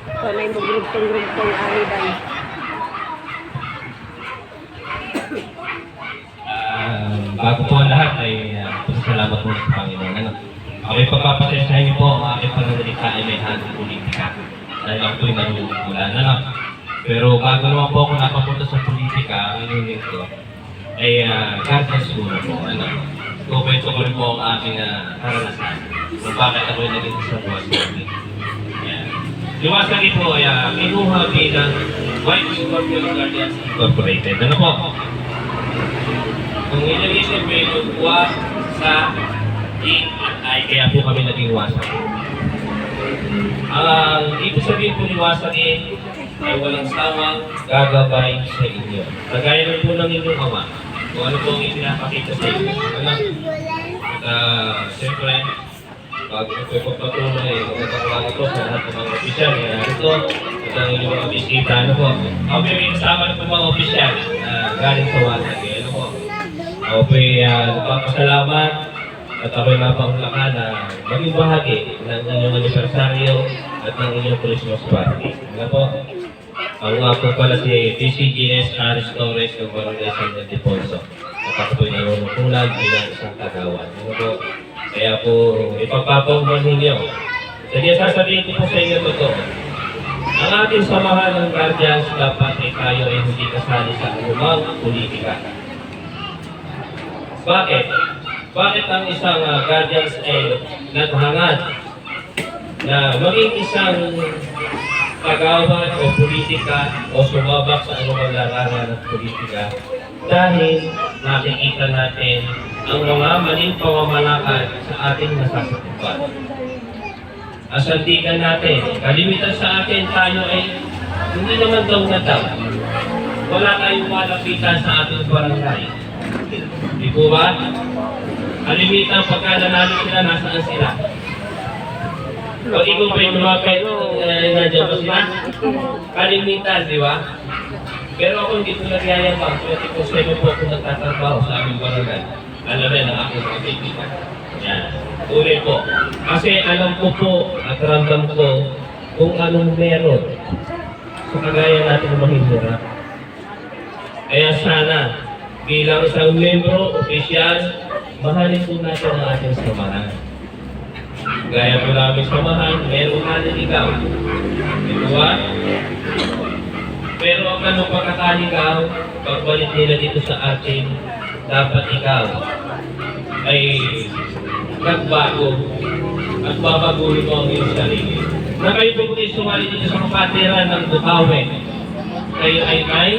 So, may magrugtong-rugtong alidan. Bago po ang lahat ay pasalamat po sa Panginoon. Ako'y pagpapasensahin niyo po ang aking pananalita ay may handang politika. Dahil ako po'y nanungulan. Pero bago naman po ako napapunta sa politika, ang inunin ko ay guardians muna po. Kukwento ko rin po ang aking karanasan kung bakit ako'y naging sa buwas namin. Liwasagi po ay kinuha bilang White Scorpio Guardians Incorporated. Ano po? Kung inisip may luwa sa I at I, kaya po kami naging wasak. Ang ibig sabihin po ni wasagi ay walang sawang gagabay sa inyo. Kagaya rin po ng inyong ama, kung ano po ang ipinapakita sa inyo. Siyempre, pag ipagpapatunay, magkakaroon ito sa lahat ng mga opisyal, ito, at ang inyong mga bisita, ano po. Ako may kasama ng mga opisyal galing sa wasagi. Ano po? Ako po'y nagpapasalamat at ako'y napangulakan na maging bahagi ng inyong anibersaryo at ng inyong Christmas party. Ano po? Ako nga po pala si PCGS Aris Torres ng Barangay San Ildefonso. At ako po'y nanunungkulan bilang isang kagawan. Ano po? Kaya po ipagpapauman ninyo. Kasi sasabihin ko po sa inyo totoo. Ang ating samahan ng guardians dapat ay tayo ay hindi kasali sa anumang politika. Bakit? Bakit ang isang guardians ay naghangad na maging isang kagawad o politika o sumabak sa anumang larangan ng politika? Dahil nakikita natin ang mga maling pamamalakad sa ating nasasakupan. Asandigan natin, kalimitan sa atin tayo ay hindi naman daw na daw. Wala tayong malapitan sa ating barangay. Di po ba? Kalimitan pagka nanalo sila, nasaan sila? Pag ikaw pa yung lumapit, nandiyan ba sila? Kalimitan, di ba? Pero ako hindi ko nagyayabang, 24/7 po ako nagtatrabaho sa aming barangay. Alam rin ang aking mga kaibigan. Yan. Uli po. Kasi alam ko po at ramdam ko kung anong meron sa kagaya natin ng mahihirap. Kaya sana, bilang isang membro, opisyal, mahalin po natin ang ating samahan. Gaya po namin samahan, meron natin ikaw. Ito ba? Pero ang anong pagkakaligaw, pagbalik nila dito sa atin, dapat ikaw ay nagbago at babaguhin mo ang iyong sarili. Na kayo po kayo sumali dito sa kapatiran ng Bukawi, kayo ay may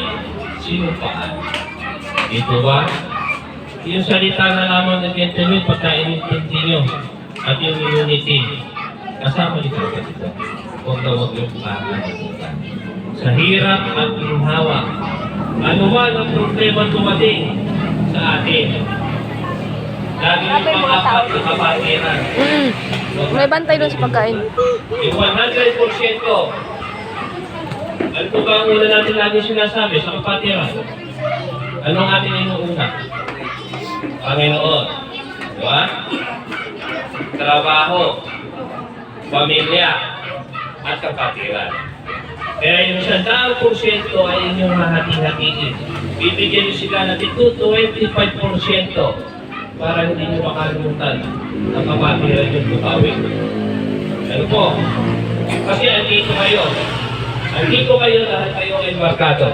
sinupaan. Ito ba? Yung salita na lamang ng gentleman, pagkainintindi nyo at yung unity, kasama dito ka dito. Huwag na huwag yung pagkakalimutan. Sa hirap at ginhawa, ano man ang problema dumating sa atin. Lagi yung pang-apat na kapatiran. May bantay doon sa pagkain. Yung 100%. Ano po ba ang una natin lagi sinasabi sa kapatiran? Anong ating inuuna? Panginoon. Diba? Trabaho, pamilya, at kapatiran. Kaya yung 100% ay inyong hahati-hatiin. Bibigyan nyo sila ng 25% para hindi nyo makalimutan ang kapatiran yung Bukawi. Ano po? Kasi andito kayo. Andito kayo dahil kayo ay markado.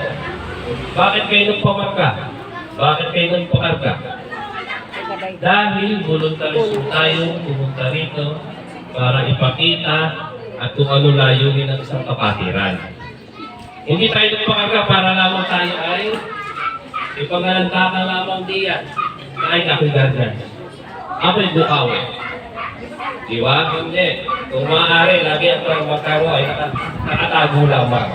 Bakit kayo nagpamarka? Bakit kayo nagpakarga? Dahil voluntarism tayo pumunta rito para ipakita at kung ano layunin ng isang kapatiran. Hindi tayo nagpakarga para lamang tayo ay ipangalantakan lamang diyan. Ay nakigargan. Ako'y Bukawi. Diba? Hindi. Kung maaari, lagi ang magkaro ay nakatago lamang.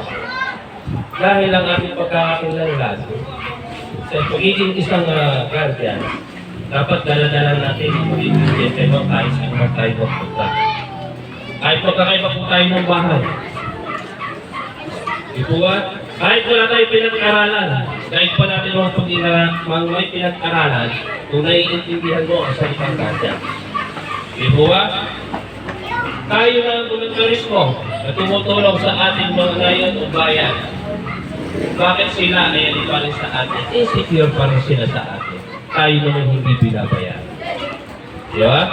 Dahil ang ating pagkakakilanlan sa pagiging isang guardian, dapat dala-dala natin yung pagiging tema kahit saan man tayo magpunta. Kahit magkakaiba po tayo ng bahay. Ito ba? Kahit wala tayo pinag-aralan, kahit pa natin may pinag-aralan, kung naiintindihan mo ang salitang guardian. Ito ba? Tayo na ang voluntarismo. na tumutulong sa ating mga ngayon o bayan. Bakit sila ay pa rin sa atin? Insecure pa rin sila sa atin. Tayo naman hindi binabayan. Di ba?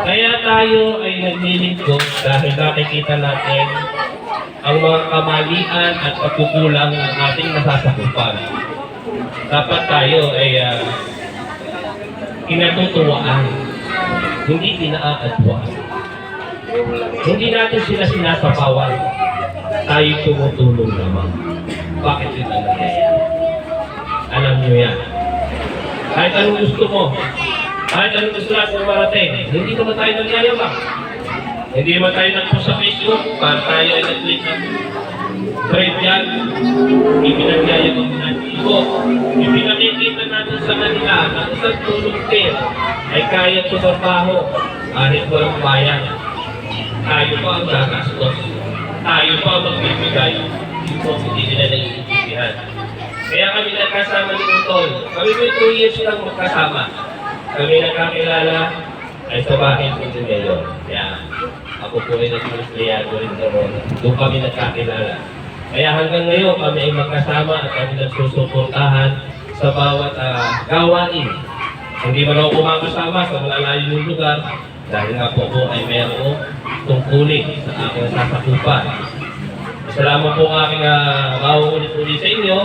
Kaya tayo ay naglilingkod dahil nakikita natin ang mga kamalian at pagkukulang ng ating nasasakupan. Dapat tayo ay kinatutuwaan, hindi pinaaadwaan. Hindi natin sila sinasapawan. Tayo tumutulong naman. Bakit ito nangyayari? Alam nyo yan. Kahit anong gusto mo, kahit anong gusto natin marating, hindi naman tayo nagyayabang. Hindi naman tayo nagpost sa Facebook para tayo ay nag-click ng trade yan. Ipinagyayabang natin ito. Ipinakikita natin sa kanila na isang tulong din ay kaya tumabaho kahit walang bayan. Tayo pa ang gagastos. Tayo pa ang magbibigay. Ito hindi nila naiintindihan. Kaya kami nagkasama ni Utol. Kami may 2 years lang magkasama. Kami nagkakilala ay sa bahay ko din ngayon. Kaya ako po ay nag-Australiano rin doon. Doon kami nagkakilala. Kaya hanggang ngayon kami ay magkasama at kami nagsusuportahan sa bawat gawain. Hindi man ako kumakasama sa malalayo ng lugar dahil nga po ako ay mayroong tungkulin sa aking sasakupan. Salamat po ang aking mauulit-ulit sa inyo.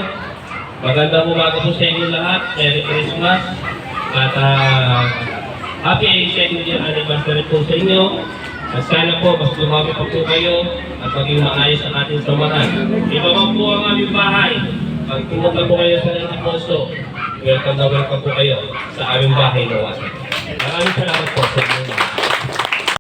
Magandang umaga po sa inyo lahat. Merry Christmas. At happy 2nd year anniversary po sa inyo. At sana po, mas lumami pa po kayo at maging maayos ang ating samahan. Iba pa po ang aming bahay. Pag pumunta po kayo sa Antiposo, welcome na welcome po kayo sa aming bahay na wasan. Maraming salamat po sa inyo.